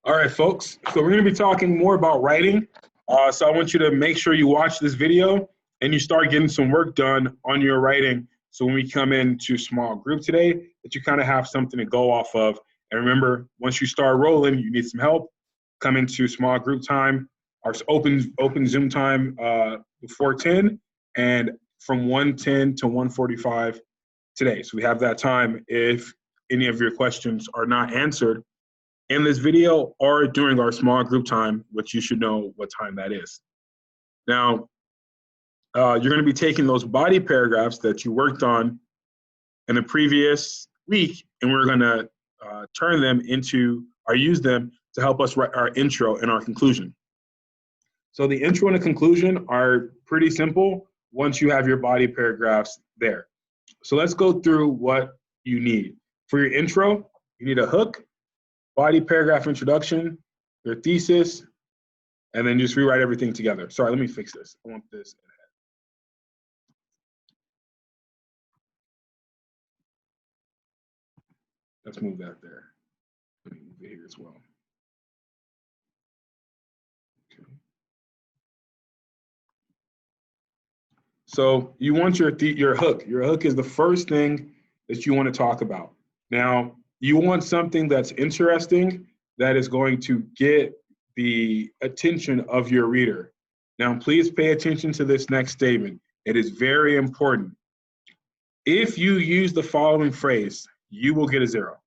All right, folks. So we're going to be talking more about writing. So I want you to make sure you watch this video and you start getting some work done on your writing. So when we come into small group today, that you kind of have something to go off of. And remember, once you start rolling, you need some help. Come into small group time, our open Zoom time before 10, and from 1:10 to 1:45 today. So we have that time if any of your questions are not answered in this video or during our small group time, which you should know what time that is. Now, you're going to be taking those body paragraphs that you worked on in the previous week, and we're going to turn them into, or use them to help us write our intro and our conclusion. So the intro and the conclusion are pretty simple once you have your body paragraphs there. So let's go through what you need. For your intro, you need a hook, body paragraph introduction, your thesis, and then just rewrite everything together. Sorry, let me fix this. I want this in ahead. Let's move that there. Let me move it here as well. Okay. So you want your hook. Your hook is the first thing that you want to talk about. Now, you want something that's interesting, that is going to get the attention of your reader. Now, please pay attention to this next statement. It is very important. If you use the following phrase, you will get a 0.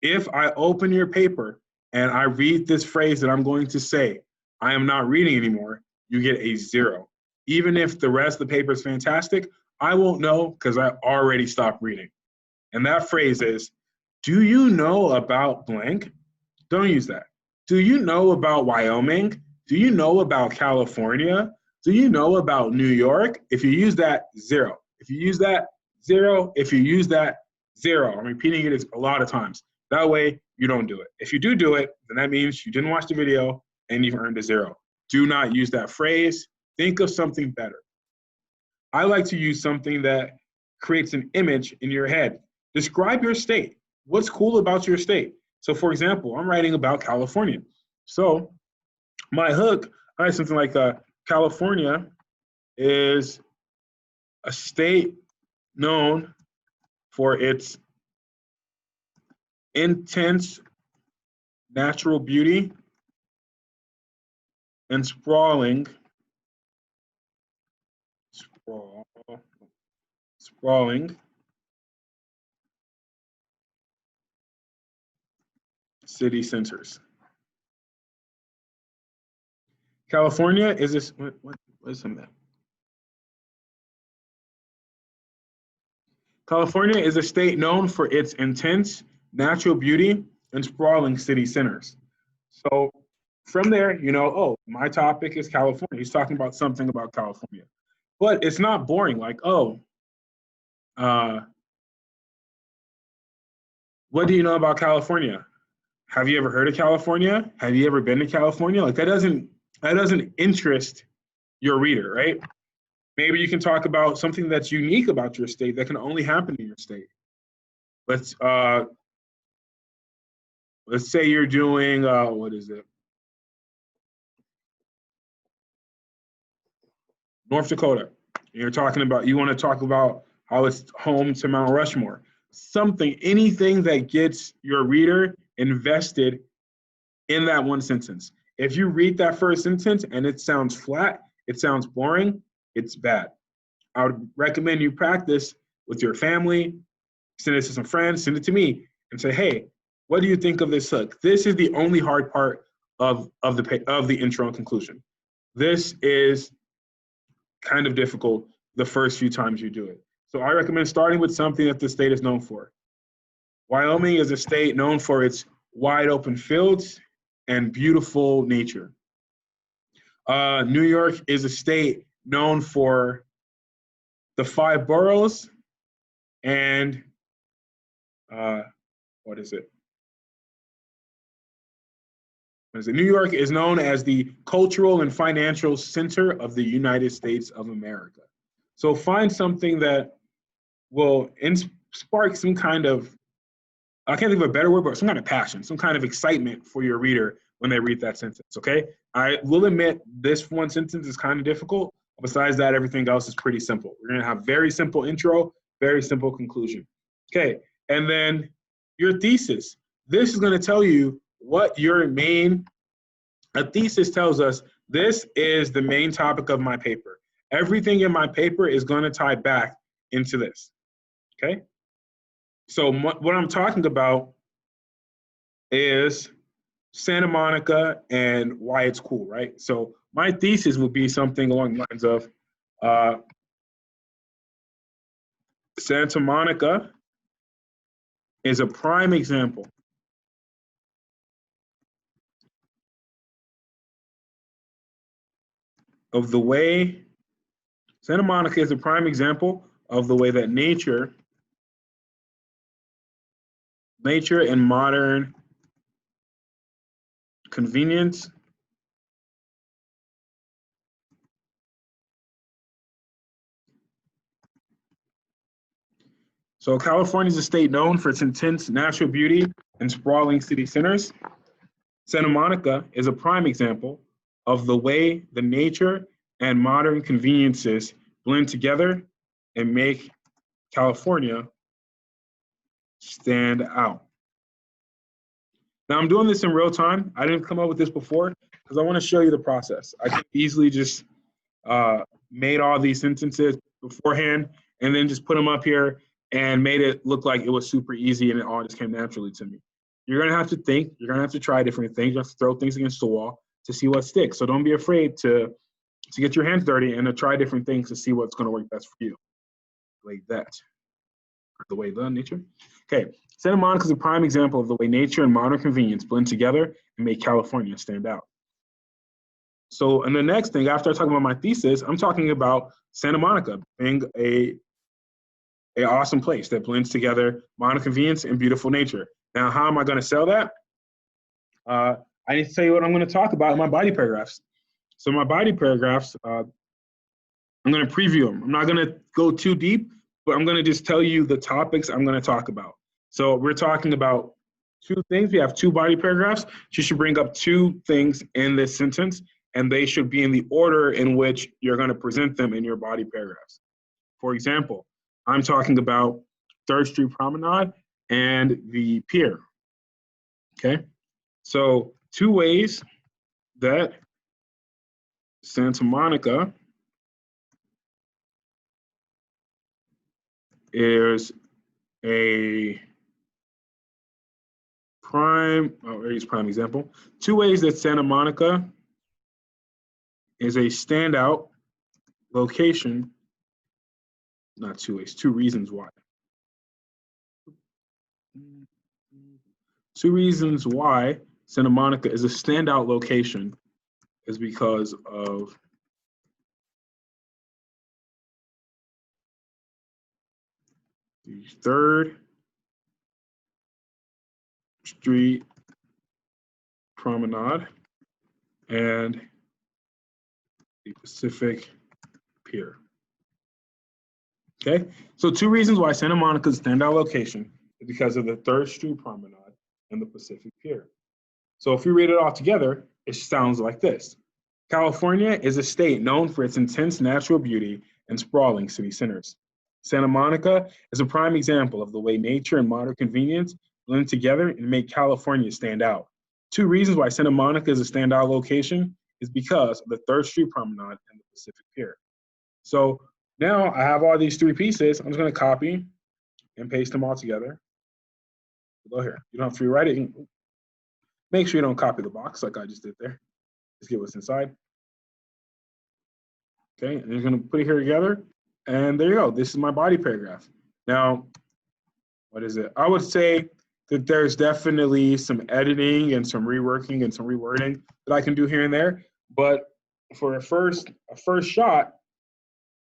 If I open your paper and I read this phrase that I'm going to say, I am not reading anymore, you get a 0. Even if the rest of the paper is fantastic, I won't know because I already stopped reading. And that phrase is, do you know about blank? Don't use that. Do you know about Wyoming? Do you know about California? Do you know about New York? If you use that, 0. If you use that, 0. If you use that, 0. I'm repeating it a lot of times. That way, you don't do it. If you do it, then that means you didn't watch the video and you've earned a 0. Do not use that phrase. Think of something better. I like to use something that creates an image in your head. Describe your state. What's cool about your state? So for example, I'm writing about California. So my hook, I write something like California is a state known for its intense natural beauty and sprawling city centers. California is this, what is that? California is a state known for its intense natural beauty and sprawling city centers. So from there, you know, oh, my topic is California. He's talking about something about California. But it's not boring, like, oh, what do you know about California? Have you ever heard of California? Have you ever been to California? Like that doesn't interest your reader, right? Maybe you can talk about something that's unique about your state that can only happen in your state. Let's say you're doing what is it? North Dakota. You're talking about, you want to talk about how it's home to Mount Rushmore. Anything that gets your reader invested in that one sentence. If you read that first sentence and it sounds flat, it sounds boring, it's bad. I would recommend you practice with your family, send it to some friends, send it to me, and say, hey, what do you think of this hook? This is the only hard part of the intro and conclusion. This is kind of difficult the first few times you do it. So I recommend starting with something that the state is known for. Wyoming is a state known for its wide open fields and beautiful nature. New York is a state known for the 5 boroughs and what is it? New York is known as the cultural and financial center of the United States of America. So find something that will spark some kind of, I can't think of a better word, but some kind of passion, some kind of excitement for your reader when they read that sentence, okay? I will admit this one sentence is kind of difficult. Besides that, everything else is pretty simple. We're gonna have very simple intro, very simple conclusion. Okay, and then your thesis. This is gonna tell you what your a thesis tells us this is the main topic of my paper. Everything in my paper is gonna tie back into this, okay? So what I'm talking about is Santa Monica and why it's cool, right? So my thesis would be something along the lines of Santa Monica is a prime example of the way, Santa Monica is a prime example of the way that nature and modern convenience So California is a state known for its intense natural beauty and sprawling city centers. Santa Monica is a prime example of the way the nature and modern conveniences blend together and make California stand out. Now I'm doing this in real time. I didn't come up with this before because I want to show you the process. I could easily just made all these sentences beforehand and then just put them up here and made it look like it was super easy and it all just came naturally to me. You're gonna have to think, you're gonna have to try different things, you have to throw things against the wall to see what sticks. So don't be afraid to get your hands dirty and to try different things to see what's gonna work best for you. Like that, the way the nature. Okay, Santa Monica is a prime example of the way nature and modern convenience blend together and make California stand out. So, and the next thing, after I talk about my thesis, I'm talking about Santa Monica being a awesome place that blends together modern convenience and beautiful nature. Now, how am I going to sell that? I need to tell you what I'm going to talk about in my body paragraphs. So my body paragraphs, I'm going to preview them. I'm not going to go too deep, but I'm going to just tell you the topics I'm going to talk about. So we're talking about two things. We have two body paragraphs. You should bring up two things in this sentence, and they should be in the order in which you're going to present them in your body paragraphs. For example, I'm talking about 3rd Street Promenade and the pier, okay? So 2 ways that Santa Monica is a prime, here's prime example. 2 ways that Santa Monica is a standout location, not 2 ways, 2 reasons why. 2 reasons why Santa Monica is a standout location is because of the 3rd Street Promenade and the Pacific Pier. Okay, so 2 reasons why Santa Monica is a standout location is because of the 3rd Street Promenade and the Pacific Pier. So if we read it all together, it sounds like this. California is a state known for its intense natural beauty and sprawling city centers. Santa Monica is a prime example of the way nature and modern convenience blend together and make California stand out. 2 reasons why Santa Monica is a standout location is because of the 3rd Street Promenade and the Pacific Pier. So now I have all these 3 pieces. I'm just going to copy and paste them all together. Go here. You don't have to rewrite it. Make sure you don't copy the box like I just did there. Just get what's inside. Okay, and you're going to put it here together. And there you go. This is my body paragraph. Now, what is it? I would say that there's definitely some editing and some reworking and some rewording that I can do here and there. But for a first shot,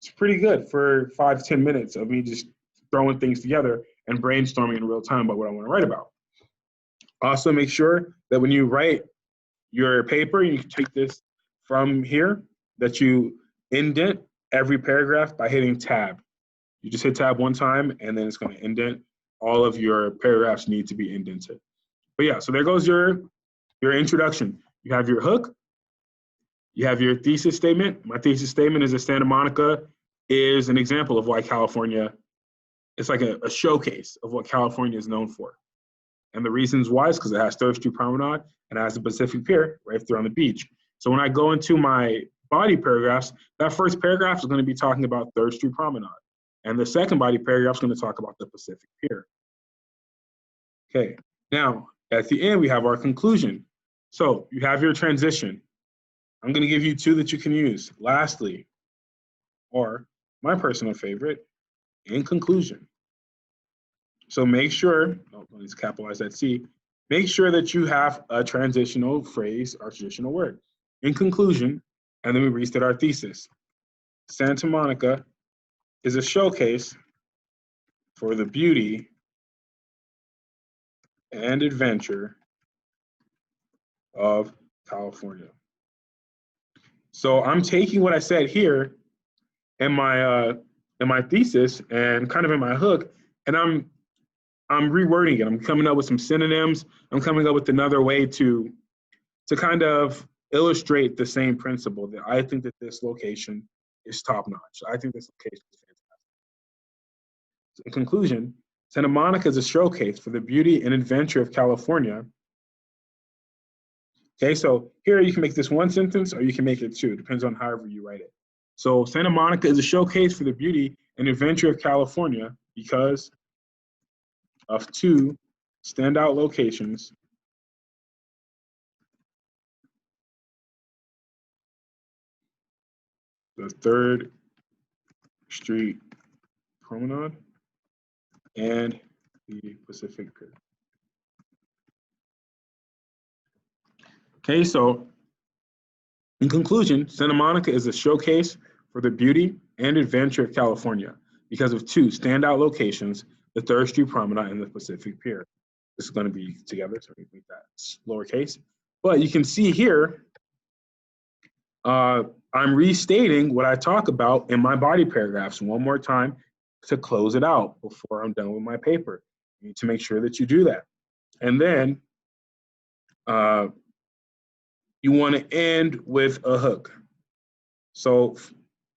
it's pretty good for 5 to 10 minutes of me just throwing things together and brainstorming in real time about what I want to write about. Also, make sure that when you write your paper, you can take this from here, that you indent every paragraph by hitting tab. You just hit tab 1 time, and then it's going to indent. All of your paragraphs need to be indented. But yeah, so there goes your introduction. You have your hook, you have your thesis statement. My thesis statement is that Santa Monica is an example of why California, it's like a showcase of what California is known for. And the reasons why is because it has 3rd Street Promenade and it has the Pacific Pier right there on the beach. So when I go into my body paragraphs, that first paragraph is going to be talking about 3rd Street Promenade. And the second body paragraph is going to talk about the Pacific Pier. Okay, now at the end, we have our conclusion. So you have your transition. I'm going to give you 2 that you can use. Lastly, or my personal favorite, in conclusion. So make sure, let's capitalize that C, make sure that you have a transitional phrase or traditional word. In conclusion, and then we restate our thesis. Santa Monica is a showcase for the beauty and adventure of California. So I'm taking what I said here in my thesis and kind of in my hook, and I'm rewording it. I'm coming up with some synonyms. I'm coming up with another way to kind of illustrate the same principle that I think that this location is top notch. I think this location is fantastic. So in conclusion, Santa Monica is a showcase for the beauty and adventure of California. Okay, so here you can make this 1 sentence or you can make it 2, depends on however you write it. So Santa Monica is a showcase for the beauty and adventure of California because of 2 standout locations the 3rd Street Promenade and the Pacific Pier. Okay, so in conclusion, Santa Monica is a showcase for the beauty and adventure of California because of 2 standout locations, the 3rd Street Promenade and the Pacific Pier. This is going to be together, so we make that lowercase. But you can see here, I'm restating what I talk about in my body paragraphs 1 more time to close it out before I'm done with my paper. You need to make sure that you do that. And then you want to end with a hook. So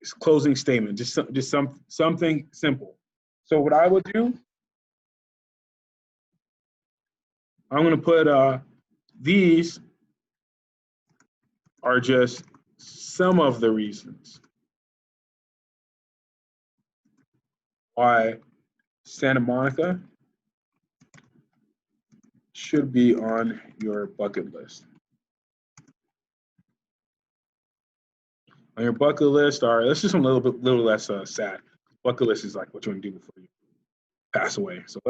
it's closing statement, just something simple. So what I would do, I'm going to put these are just some of the reasons why Santa Monica should be on your bucket list. On your bucket list, all right, let's do something a little less sad. Bucket list is like what you want to do before you pass away. So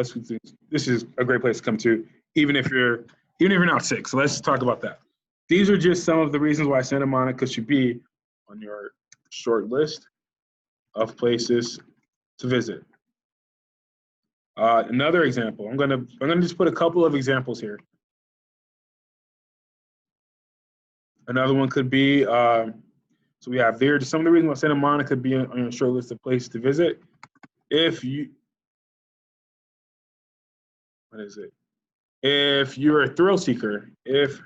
this is a great place to come to, even if you're not sick. So let's talk about that. These are just some of the reasons why Santa Monica should be on your short list of places to visit. Another example, I'm gonna just put a couple of examples here. Another one could be, so we have there, some of the reasons why Santa Monica could be on your short list of places to visit. If you're a thrill seeker, there's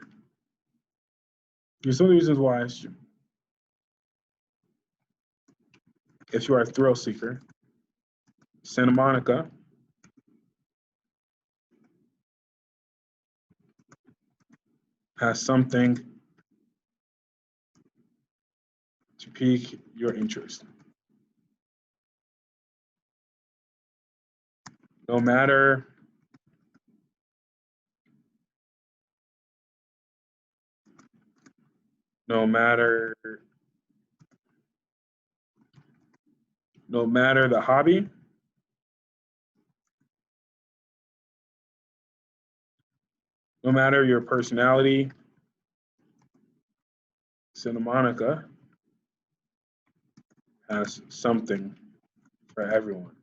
some reasons why. If you are a thrill seeker, Santa Monica has something to pique your interest. No matter the hobby, no matter your personality, Santa Monica has something for everyone.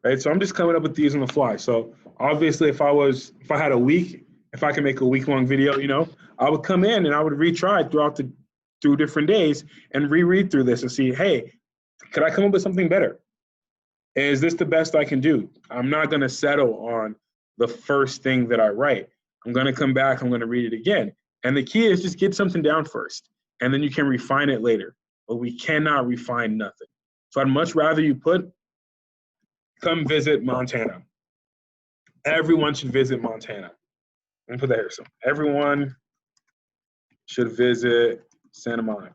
Right, so I'm just coming up with these on the fly. So obviously, if I had a week, if I can make a week-long video, I would come in and I would retry through different days and reread through this and see, hey, could I come up with something better? Is this the best I can do? I'm not going to settle on the first thing that I write. I'm going to come back, I'm going to read it again. And the key is just get something down first, and then you can refine it later. But we cannot refine nothing. So I'd much rather you put, come visit Montana. Everyone should visit Montana. Let me put that here. So everyone should visit Santa Monica.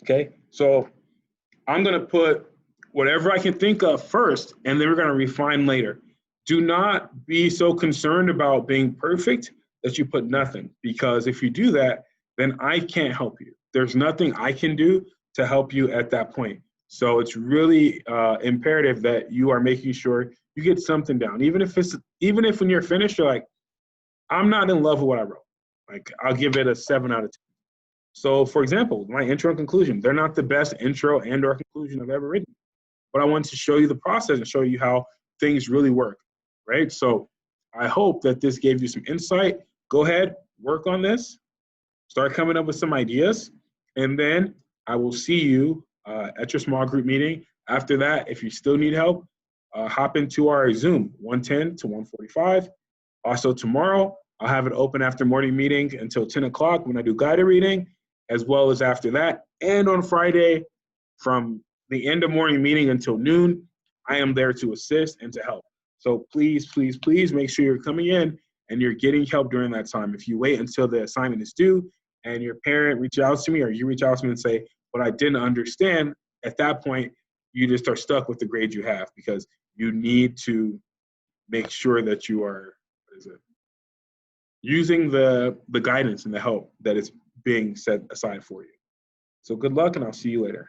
Okay, so I'm going to put whatever I can think of first, and then we're going to refine later. Do not be so concerned about being perfect that you put nothing, because if you do that, then I can't help you. There's nothing I can do to help you at that point. So it's really imperative that you are making sure you get something down. Even if when you're finished, you're like, I'm not in love with what I wrote. Like, I'll give it a 7 out of 10. So for example, my intro and conclusion, they're not the best intro and or conclusion I've ever written, but I want to show you the process and show you how things really work, right? So I hope that this gave you some insight. Go ahead, work on this, start coming up with some ideas, and then I will see you at your small group meeting. After that, if you still need help, hop into our Zoom, 110 to 145. Also tomorrow, I'll have it open after morning meeting until 10 o'clock when I do guided reading, as well as after that. And on Friday, from the end of morning meeting until noon, I am there to assist and to help. So please, please, please make sure you're coming in and you're getting help during that time. If you wait until the assignment is due and your parent reaches out to me or you reach out to me and say, what I didn't understand, at that point, you just are stuck with the grade you have, because you need to make sure that you are, using the guidance and the help that is being set aside for you. So good luck, and I'll see you later.